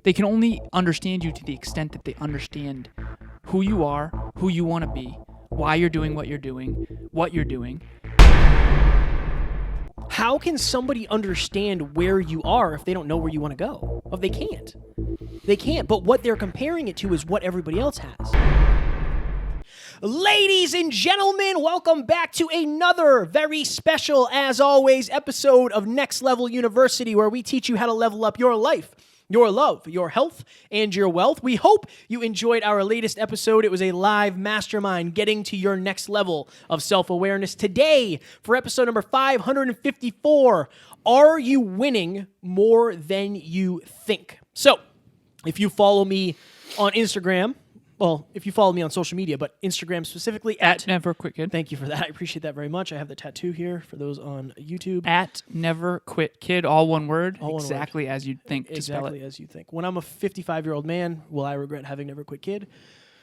They can only understand you to the extent that they understand who you are, who you want to be, why you're doing what you're doing, what you're doing. How can somebody understand where you are if they don't know where you want to go? Well, they can't. They can't. But what they're comparing it to is what everybody else has. Ladies and gentlemen, welcome back to another very special, as always, episode of Next Level University, where we teach you how to level up your life, your love, your health, and your wealth. We hope you enjoyed our latest episode. It was a live mastermind getting to your next level of self-awareness. Today, for episode number 554, are you winning more than you think? So, if you follow me on Instagram, well, if you follow me on social media, but Instagram specifically at Never Quit Kid. Thank you for that. I appreciate that very much. I have the tattoo here for those on YouTube. At Never Quit Kid, all one word, All one exactly word. as you'd think to spell Exactly it. as you think. When I'm a 55-year-old man, will I regret having never quit kid?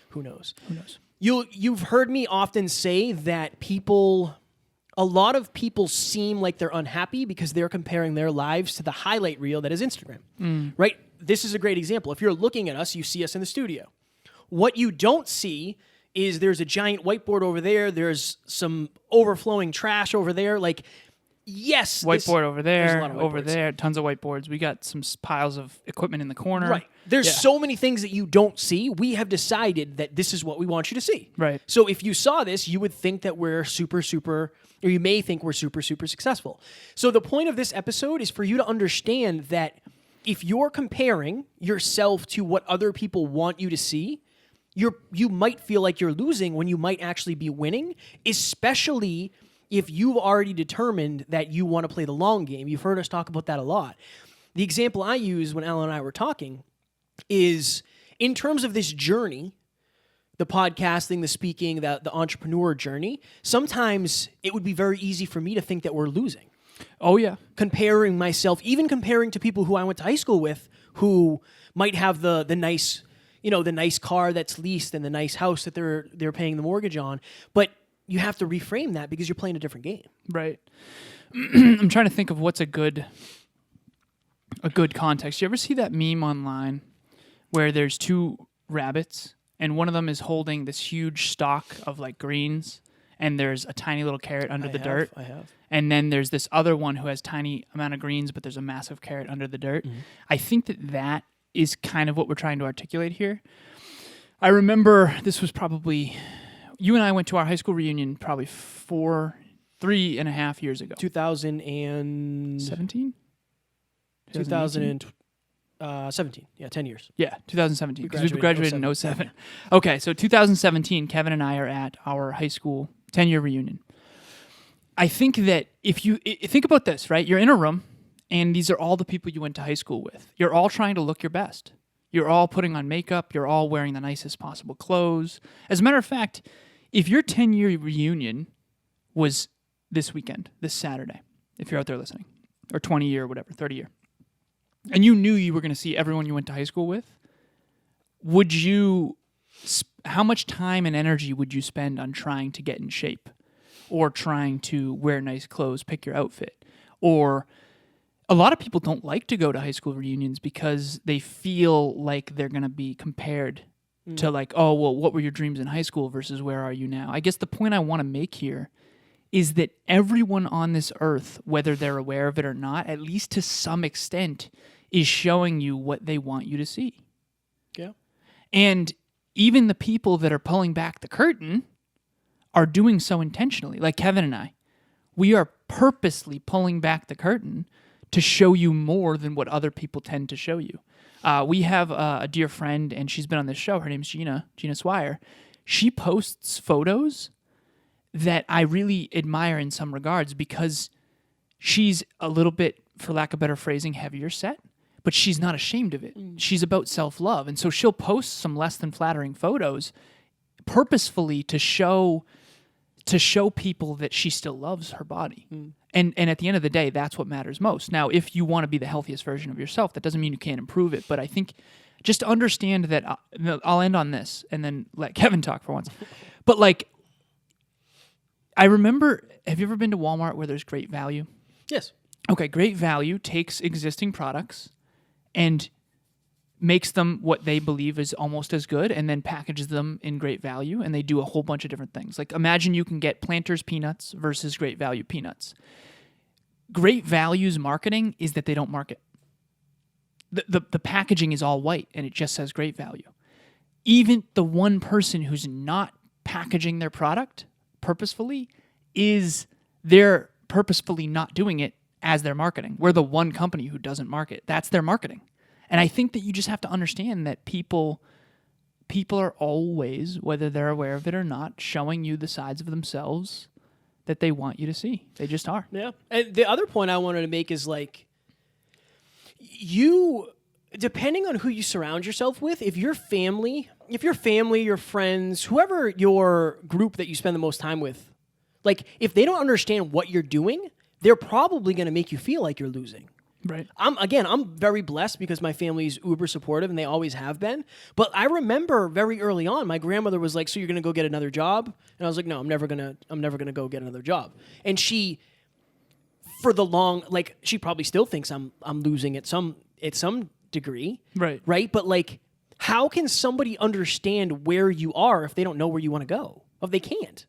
Who knows? Who knows? You've heard me often say that a lot of people seem like they're unhappy because they're comparing their lives to the highlight reel that is Instagram, right? This is a great example. If you're looking at us, you see us in the studio. What you don't see is there's a giant whiteboard over there. There's some overflowing trash over there. Like, yes. Whiteboard over there's a there, lot of over whiteboards. there, tons of whiteboards. We got some piles of equipment in the corner. Right. There's Yeah. so many things that you don't see. We have decided that this is what we want you to see. Right. So if you saw this, you would think that we're or you may think we're super successful. So the point of this episode is for you to understand that if you're comparing yourself to what other people want you to see, you might feel like you're losing when you might actually be winning, especially if you've already determined that you want to play the long game. You've heard us talk about that a lot. The example I use when Alan and I were talking is in terms of this journey, the podcasting, the speaking, the entrepreneur journey, sometimes it would be very easy for me to think that we're losing. Oh, yeah. Comparing myself, even comparing to people who I went to high school with who might have the nice, the nice car that's leased and the nice house that they're paying the mortgage on. But you have to reframe that because you're playing a different game. Right. I'm trying to think of what's a good context. You ever see that meme online where there's two rabbits and one of them is holding this huge stalk of like greens and there's a tiny little carrot under the dirt? I have. And then there's this other one who has tiny amount of greens, but there's a massive carrot under the dirt. Mm-hmm. I think that is kind of what we're trying to articulate here. I remember this was probably, you and I went to our high school reunion probably 3.5 years ago. 2017? 2017. Yeah, 10 years. Yeah, 2017. Because we graduated in 07. Yeah. Okay, so 2017, Kevin and I are at our high school 10-year reunion. I think that if you think about this, right? You're in a room, and these are all the people you went to high school with. You're all trying to look your best. You're all putting on makeup. You're all wearing the nicest possible clothes. As a matter of fact, if your 10-year reunion was this weekend, this Saturday, if you're out there listening, or 20-year or whatever, 30-year, and you knew you were going to see everyone you went to high school with, how much time and energy would you spend on trying to get in shape or trying to wear nice clothes, pick your outfit? Or a lot of people don't like to go to high school reunions because they feel like they're going to be compared to like, oh, well, what were your dreams in high school versus where are you now? I guess the point I want to make here is that everyone on this earth, whether they're aware of it or not, at least to some extent, is showing you what they want you to see. Yeah. And even the people that are pulling back the curtain are doing so intentionally. Like Kevin and I, we are purposely pulling back the curtain to show you more than what other people tend to show you. We have a dear friend, and she's been on this show. Her name's Gina Swire. She posts photos that I really admire in some regards because she's a little bit, for lack of better phrasing, heavier set, but she's not ashamed of it. She's about self-love. And so she'll post some less than flattering photos purposefully to show people that she still loves her body. And at the end of the day, that's what matters most. Now, if you want to be the healthiest version of yourself, that doesn't mean you can't improve it. But I think just understand that I'll end on this and then let Kevin talk for once. But like, I remember, have you ever been to Walmart where there's Great Value? Yes. Okay, Great Value takes existing products and makes them what they believe is almost as good and then packages them in great value, and they do a whole bunch of different things. Like imagine you can get Planters peanuts versus Great Value peanuts. Great Value's marketing is that they don't market. The packaging is all white and it just says Great Value. Even the one person who's not packaging their product purposefully they're purposefully not doing it as their marketing. We're the one company who doesn't market. That's their marketing. And I think that you just have to understand that people are always, whether they're aware of it or not, showing you the sides of themselves that they want you to see. They just are. Yeah. And the other point I wanted to make is like, you, depending on who you surround yourself with, if your family, your friends, whoever your group that you spend the most time with, like if they don't understand what you're doing, they're probably going to make you feel like you're losing. Right. I'm very blessed because my family's uber supportive and they always have been. But I remember very early on, my grandmother was like, "So you're going to go get another job?" And I was like, "No, I'm never going to go get another job." And she, for the long, like she probably still thinks I'm losing at some degree. Right. Right. But like, how can somebody understand where you are if they don't know where you want to go? Well, they can't.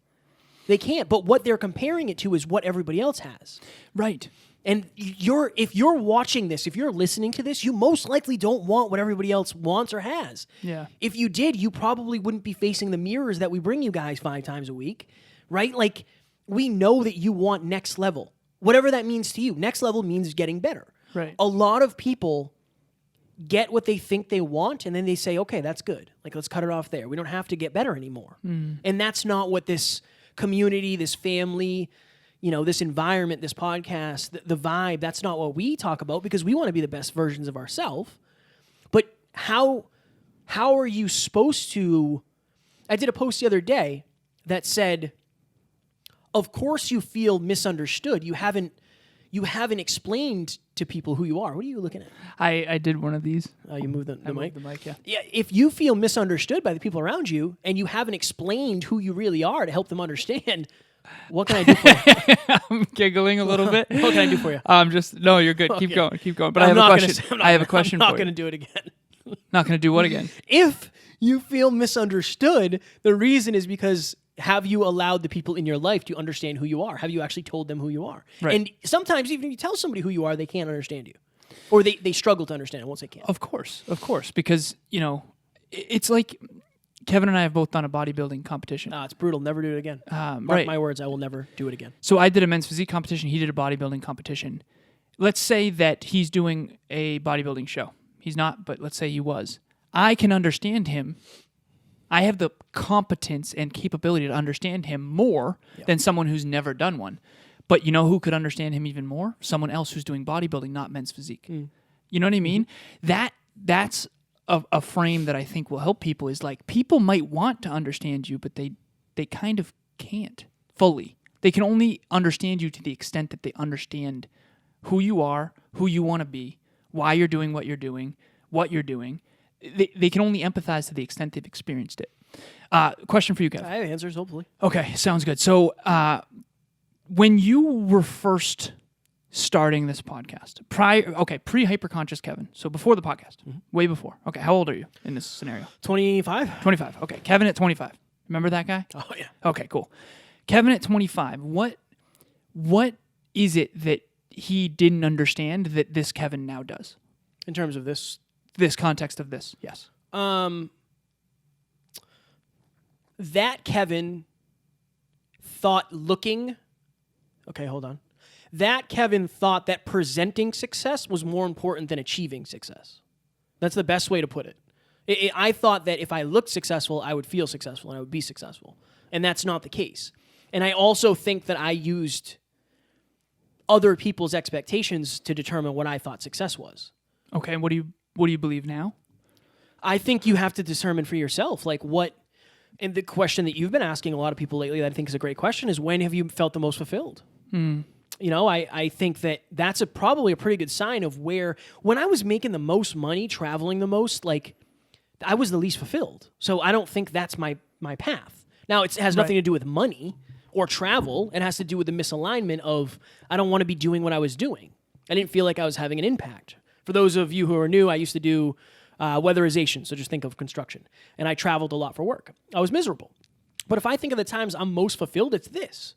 They can't. But what they're comparing it to is what everybody else has. Right. And if you're watching this, if you're listening to this, you most likely don't want what everybody else wants or has. Yeah. If you did, you probably wouldn't be facing the mirrors that we bring you guys 5 times a week, right? Like, we know that you want next level. Whatever that means to you. Next level means getting better. Right. A lot of people get what they think they want, and then they say, okay, that's good. Like, let's cut it off there. We don't have to get better anymore. And that's not what this community, this family, this environment, this podcast, the vibe, that's not what we talk about because we want to be the best versions of ourselves. But how are you supposed to... I did a post the other day that said, of course you feel misunderstood. You haven't explained to people who you are. What are you looking at? I did one of these. Oh, you moved the mic? Moved the mic, yeah. Yeah, if you feel misunderstood by the people around you and you haven't explained who you really are to help them understand... What can I do for you? I'm giggling a little bit. What can I do for you? No, you're good. Okay. Keep going. But I have a question. I have a question I'm for not going to you. do it again. Not going to do what again? If you feel misunderstood, the reason is because have you allowed the people in your life to understand who you are? Have you actually told them who you are? Right. And sometimes even if you tell somebody who you are, they can't understand you. Or they struggle to understand. I won't say can't. Of course. Because, it's like Kevin and I have both done a bodybuilding competition. It's brutal. Never do it again. Mark right. my words, I will never do it again. So I did a men's physique competition. He did a bodybuilding competition. Let's say that he's doing a bodybuilding show. He's not, but let's say he was. I can understand him. I have the competence and capability to understand him more than someone who's never done one. But you know who could understand him even more? Someone else who's doing bodybuilding, not men's physique. You know what I mean? That's a frame that I think will help people is like people might want to understand you, but they kind of can't fully. They can only understand you to the extent that they understand who you are, who you want to be, why you're doing what you're doing, what you're doing. They can only empathize to the extent they've experienced it. Question for you, Kev. I have answers, hopefully. Okay, sounds good. So when you were first starting this podcast, pre-hyperconscious Kevin, so before the podcast, way before. Okay, how old are you in this scenario? 25. 25. Okay, Kevin at 25. Remember that guy? Oh, yeah. Okay, cool. Kevin at 25, what is it that he didn't understand that this Kevin now does? In terms of this Context of this, yes. That Kevin thought That Kevin thought that presenting success was more important than achieving success. That's the best way to put it. I thought that if I looked successful, I would feel successful and I would be successful. And that's not the case. And I also think that I used other people's expectations to determine what I thought success was. Okay, and what do you believe now? I think you have to determine for yourself, like what, and the question that you've been asking a lot of people lately that I think is a great question is when have you felt the most fulfilled? I think that that's probably a pretty good sign of where, when I was making the most money, traveling the most, like I was the least fulfilled. So I don't think that's my path. Now it has nothing to do with money or travel. It has to do with the misalignment of, I don't want to be doing what I was doing. I didn't feel like I was having an impact. For those of you who are new, I used to do weatherization. So just think of construction. And I traveled a lot for work. I was miserable. But if I think of the times I'm most fulfilled, it's this,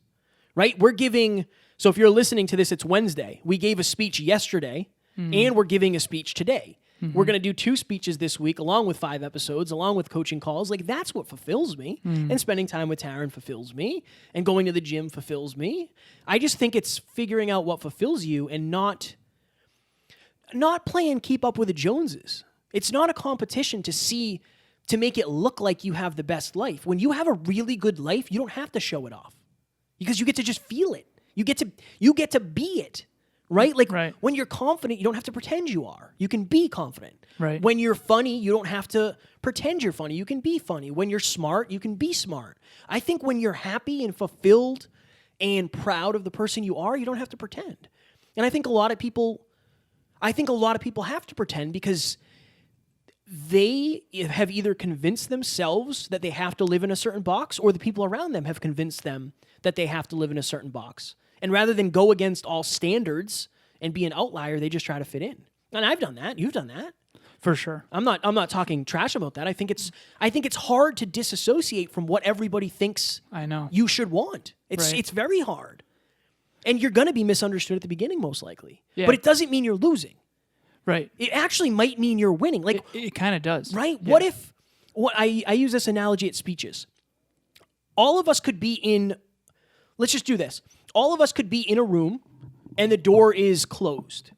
right? We're giving, so if you're listening to this, it's Wednesday. We gave a speech yesterday, and we're giving a speech today. We're going to do 2 speeches this week, along with 5 episodes, along with coaching calls. Like, that's what fulfills me. And spending time with Taryn fulfills me. And going to the gym fulfills me. I just think it's figuring out what fulfills you and not playing keep up with the Joneses. It's not a competition to make it look like you have the best life. When you have a really good life, you don't have to show it off because you get to just feel it. You get to be it. Right? Like when you're confident, you don't have to pretend you are. You can be confident. Right. When you're funny, you don't have to pretend you're funny. You can be funny. When you're smart, you can be smart. I think when you're happy and fulfilled and proud of the person you are, you don't have to pretend. And I think a lot of people have to pretend because they have either convinced themselves that they have to live in a certain box, or the people around them have convinced them that they have to live in a certain box. And rather than go against all standards and be an outlier, they just try to fit in. And I've done that. You've done that. For sure. I'm not talking trash about that. I think it's hard to disassociate from what everybody thinks you should want. It's very hard. And you're going to be misunderstood at the beginning, most likely. Yeah. But it doesn't mean you're losing. Right. It actually might mean you're winning. Like it kind of does. Right? Yeah. What I use this analogy at speeches. All of us could be in, let's just do this. All of us could be in a room and the door is closed.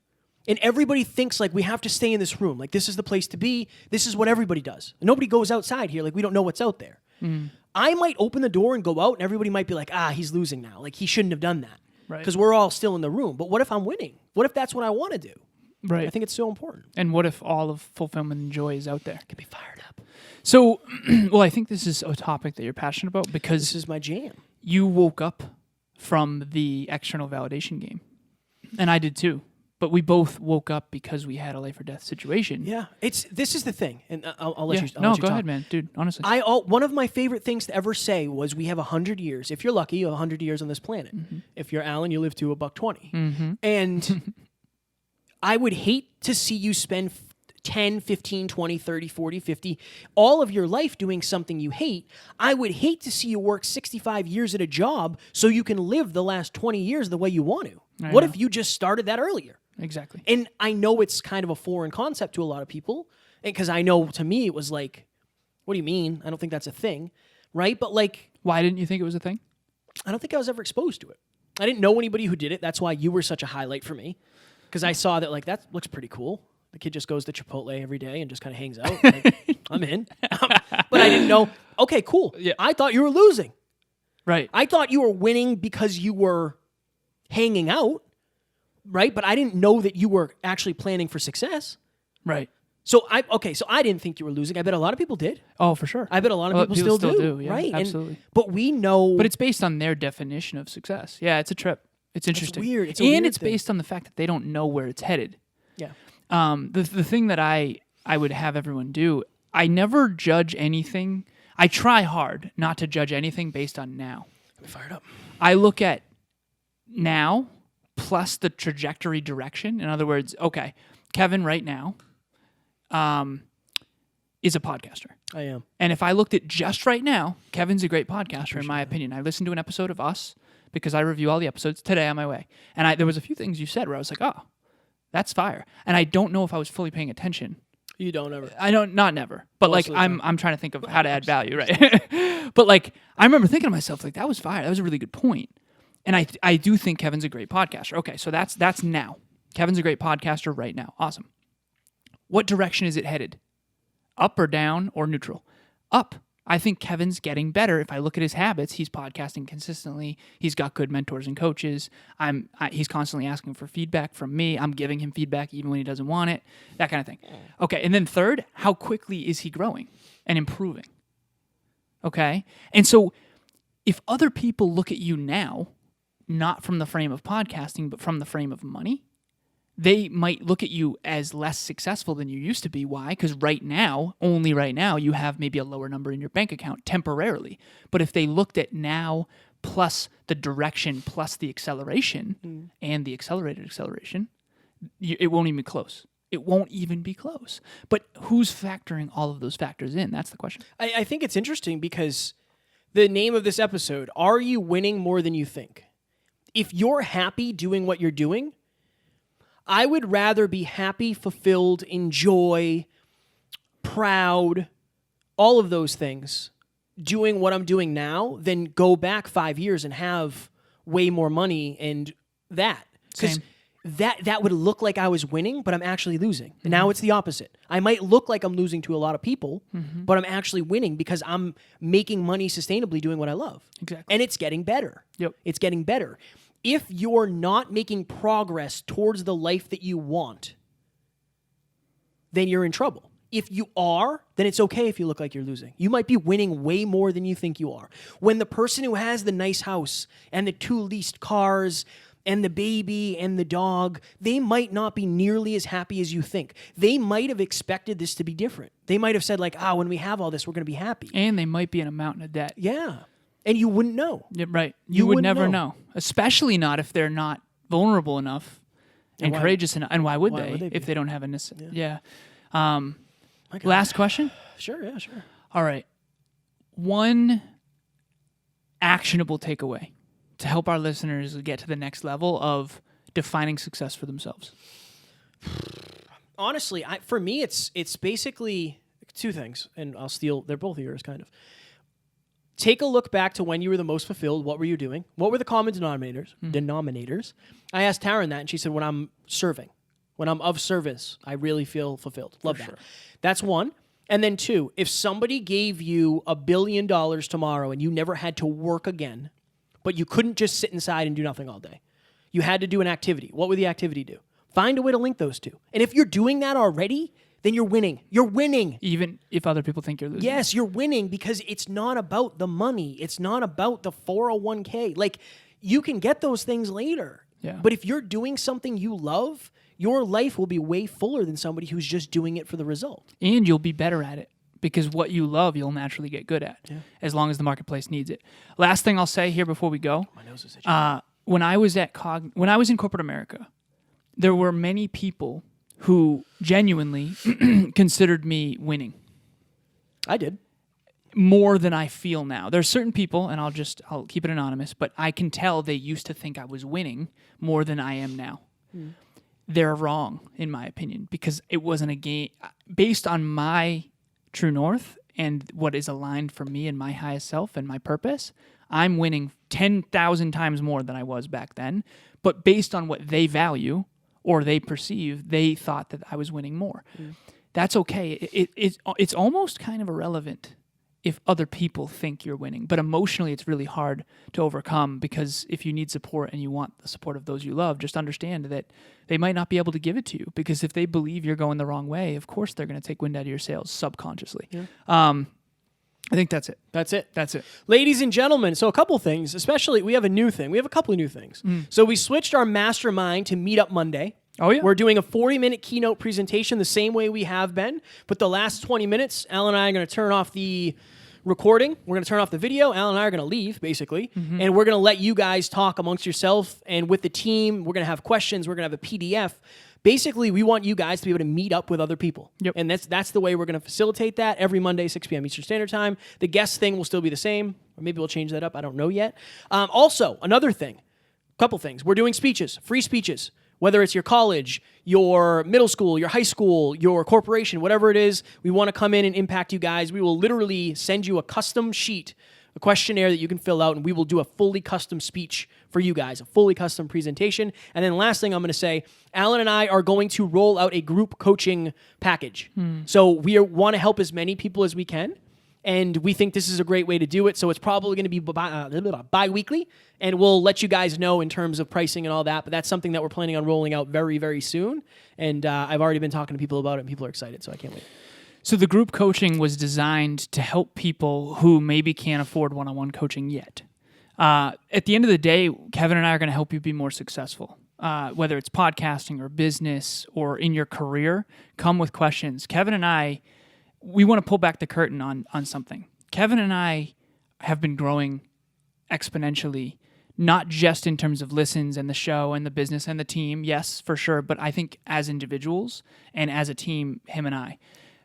And everybody thinks like we have to stay in this room. Like this is the place to be. This is what everybody does. Nobody goes outside here. Like we don't know what's out there. I might open the door and go out and everybody might be like, he's losing now. Like he shouldn't have done that. Right. Because we're all still in the room. But what if I'm winning? What if that's what I want to do? Right. I think it's so important. And what if all of fulfillment and joy is out there? Can be fired up. So, well, I think this is a topic that you're passionate about because this is my jam. You woke up from the external validation game. And I did too. But we both woke up because we had a life or death situation. Yeah. This is the thing. And I'll let you No, let you go talk. ahead, man. Dude, honestly. One of my favorite things to ever say was we have 100 years. If you're lucky, you have 100 years on this planet. If you're Alan, you live to $120. And I would hate to see you spend 10, 15, 20, 30, 40, 50, all of your life doing something you hate. I would hate to see you work 65 years at a job so you can live the last 20 years the way you want to. What if you just started that earlier? Exactly. And I know it's kind of a foreign concept to a lot of people, because I know to me it was like, what do you mean? I don't think that's a thing, right? But like... Why didn't you think it was a thing? I don't think I was ever exposed to it. I didn't know anybody who did it. That's why you were such a highlight for me, because I saw that like, that looks pretty cool. The kid just goes to Chipotle every day and just kind of hangs out. Like, I'm in. But I didn't know, okay, cool. Yeah. I thought you were losing. Right. I thought you were winning because you were hanging out, right? But I didn't know that you were actually planning for success. Right. So I didn't think you were losing. I bet a lot of people did. Oh, for sure. I bet a lot of people still do. Yeah, right? Absolutely. But we know... But it's based on their definition of success. Yeah, it's a trip. It's interesting. It's weird. It's based on the fact that they don't know where it's headed. Yeah. The thing that I would have everyone do, I never judge anything. I try hard not to judge anything based on now. Get me fired up. I look at now plus the trajectory direction. In other words, okay, Kevin right now is a podcaster. I am. And if I looked at just right now, Kevin's a great podcaster in my opinion. I listened to an episode of Us because I review all the episodes today on my way. And there was a few things you said where I was like, oh, that's fire. And I don't know if I was fully paying attention. You don't ever. I don't, not never. But like I'm trying to think of how to add value, right? But like I remember thinking to myself, like, that was fire. That was a really good point. And I do think Kevin's a great podcaster. Okay, so that's now. Kevin's a great podcaster right now. Awesome. What direction is it headed? Up or down or neutral? Up. I think Kevin's getting better. If I look at his habits, he's podcasting consistently. He's got good mentors and coaches. He's constantly asking for feedback from me. I'm giving him feedback even when he doesn't want it. That kind of thing. Okay, and then third, how quickly is he growing and improving? Okay? And so if other people look at you now, not from the frame of podcasting, but from the frame of money, they might look at you as less successful than you used to be. Why? Because right now, only right now, you have maybe a lower number in your bank account temporarily. But if they looked at now plus the direction plus the acceleration and the accelerated acceleration, it won't even be close. it won't even be close. But who's factoring all of those factors in? That's the question. I think it's interesting because the name of this episode, are you winning more than you think? If you're happy doing what you're doing, I would rather be happy, fulfilled, enjoy, proud, all of those things, doing what I'm doing now, than go back 5 years and have way more money and that. Because that would look like I was winning, but I'm actually losing. And now it's the opposite. I might look like I'm losing to a lot of people, but I'm actually winning because I'm making money sustainably doing what I love. Exactly. And it's getting better. Yep. It's getting better. If you're not making progress towards the life that you want, then you're in trouble. If you are, then it's okay if you look like you're losing. You might be winning way more than you think you are. When the person who has the nice house and the 2 leased cars and the baby and the dog, they might not be nearly as happy as you think. They might have expected this to be different. They might have said like, when we have all this, we're going to be happy. And they might be in a mountain of debt. Yeah. And you wouldn't know. Yeah, right. You would wouldn't never know. Especially not if they're not vulnerable enough and courageous enough. And why would they if they don't have a necessity? Yeah. Last question? Sure, yeah, sure. All right. One actionable takeaway to help our listeners get to the next level of defining success for themselves. Honestly, for me, it's basically 2 things, and I'll steal. They're both yours, kind of. Take a look back to when you were the most fulfilled. What were you doing? What were the common denominators? I asked Taryn that, and she said, when I'm serving, when I'm of service, I really feel fulfilled. Love that. Sure. That's 1. And then 2, if somebody gave you $1 billion tomorrow and you never had to work again, but you couldn't just sit inside and do nothing all day, you had to do an activity. What would the activity do? Find a way to link those 2. And if you're doing that already, then you're winning. You're winning. Even if other people think you're losing. Yes, you're winning because it's not about the money. It's not about the 401k. Like, you can get those things later. Yeah. But if you're doing something you love, your life will be way fuller than somebody who's just doing it for the result. And you'll be better at it because what you love, you'll naturally get good at as long as the marketplace needs it. Last thing I'll say here before we go. My nose is itching. When I was in corporate America, there were many people who genuinely considered me winning. I did. More than I feel now. There's certain people, and I'll keep it anonymous, but I can tell they used to think I was winning more than I am now. They're wrong, in my opinion, because it wasn't a game based on my true north and what is aligned for me and my highest self and my purpose. I'm winning 10,000 times more than I was back then, but based on what they value or they perceive, they thought that I was winning more. That's okay. It's almost kind of irrelevant if other people think you're winning, but emotionally it's really hard to overcome because if you need support and you want the support of those you love, just understand that they might not be able to give it to you because if they believe you're going the wrong way, of course they're going to take wind out of your sails subconsciously. I think that's it. That's it. it. Ladies and gentlemen, so a couple things, especially we have a new thing. We have a couple of new things. So we switched our mastermind to Meetup Monday. Oh, yeah. We're doing a 40-minute keynote presentation the same way we have been, but the last 20 minutes, Alan and I are going to turn off the recording. We're going to turn off the video. Alan and I are going to leave, basically, and we're going to let you guys talk amongst yourself and with the team. We're going to have questions. We're going to have a PDF. Basically, we want you guys to be able to meet up with other people. Yep. And that's the way we're going to facilitate that every Monday, 6 p.m. Eastern Standard Time. The guest thing will still be the same, or maybe we'll change that up. I don't know yet. Also, another thing, couple things. We're doing speeches, free speeches, whether it's your college, your middle school, your high school, your corporation, whatever it is. We want to come in and impact you guys. We will literally send you a custom sheet, a questionnaire that you can fill out, and we will do a fully custom speech for you guys, a fully custom presentation. And then last thing I'm going to say, Alan and I are going to roll out a group coaching package. So we want to help as many people as we can, and we think this is a great way to do it. So it's probably going to be bi-weekly, and we'll let you guys know in terms of pricing and all that, but that's something that we're planning on rolling out very, very soon. And I've already been talking to people about it, and people are excited, so I can't wait. So the group coaching was designed to help people who maybe can't afford one-on-one coaching yet. At the end of the day, Kevin and I are going to help you be more successful, whether it's podcasting or business or in your career. Come with questions. Kevin and I, we want to pull back the curtain on something. Kevin and I have been growing exponentially, not just in terms of listens and the show and the business and the team, yes, for sure, but I think as individuals and as a team, him and I.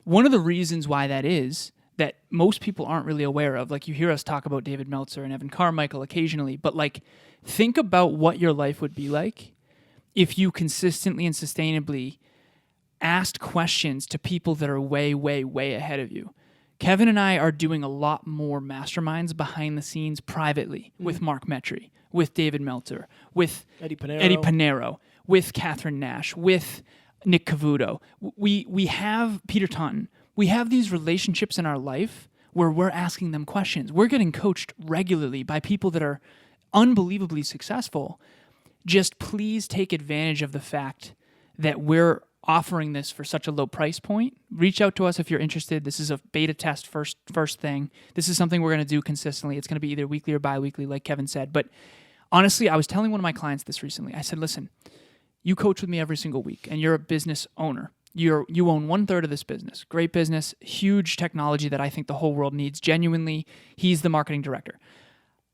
One of the reasons why that is that most people aren't really aware of, like you hear us talk about David Meltzer and Evan Carmichael occasionally, but like think about what your life would be like if you consistently and sustainably asked questions to people that are way, way, way ahead of you. Kevin and I are doing a lot more masterminds behind the scenes privately with Mark Metry, with David Meltzer, with Eddie Pinero, with Catherine Nash, with Nick Cavuto. We have Peter Taunton. We have these relationships in our life where we're asking them questions. We're getting coached regularly by people that are unbelievably successful. Just please take advantage of the fact that we're offering this for such a low price point. Reach out to us if you're interested. This is a beta test first thing. This is something we're going to do consistently. It's going to be either weekly or bi-weekly, like Kevin said. But honestly, I was telling one of my clients this recently. I said, listen, you coach with me every single week, and you're a business owner. You own 1/3 of this business. Great business, huge technology that I think the whole world needs. Genuinely, he's the marketing director.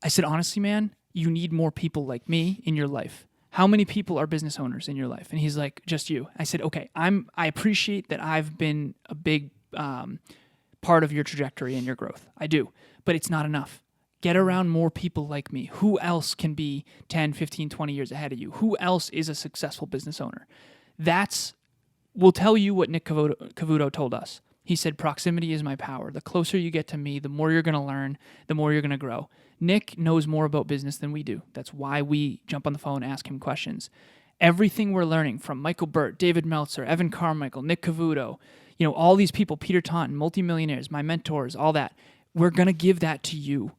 I said, honestly, man, you need more people like me in your life. How many people are business owners in your life? And he's like, just you. I said, okay, I appreciate that I've been a big part of your trajectory and your growth. I do, but it's not enough. Get around more people like me. Who else can be 10, 15, 20 years ahead of you? Who else is a successful business owner? We'll tell you what Nick Cavuto told us. He said, proximity is my power. The closer you get to me, the more you're going to learn, the more you're going to grow. Nick knows more about business than we do. That's why we jump on the phone and ask him questions. Everything we're learning from Michael Burt, David Meltzer, Evan Carmichael, Nick Cavuto, all these people, Peter Taunton, multimillionaires, my mentors, all that, we're going to give that to you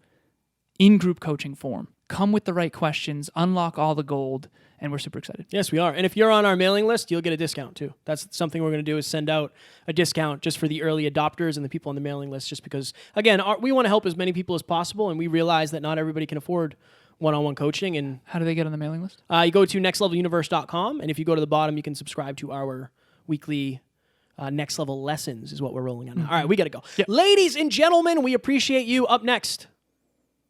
in group coaching form. Come with the right questions, unlock all the gold, and we're super excited. Yes, we are. And if you're on our mailing list, you'll get a discount too. That's something we're going to do, is send out a discount just for the early adopters and the people on the mailing list, just because, again, we want to help as many people as possible, and we realize that not everybody can afford one-on-one coaching. And how do they get on the mailing list? You go to nextleveluniverse.com, and if you go to the bottom, you can subscribe to our weekly Next Level Lessons is what we're rolling on now. All right, we got to go. Yep. Ladies and gentlemen, we appreciate you. Up next,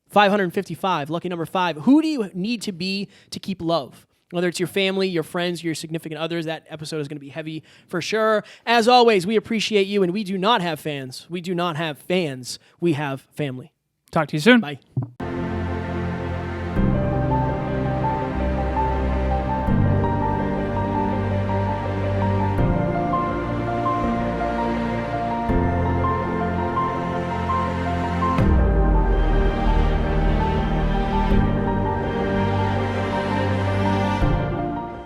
555, lucky number 5. Who do you need to be to keep love? Whether it's your family, your friends, your significant others, that episode is going to be heavy for sure. As always, we appreciate you, and we do not have fans. We do not have fans. We have family. Talk to you soon. Bye.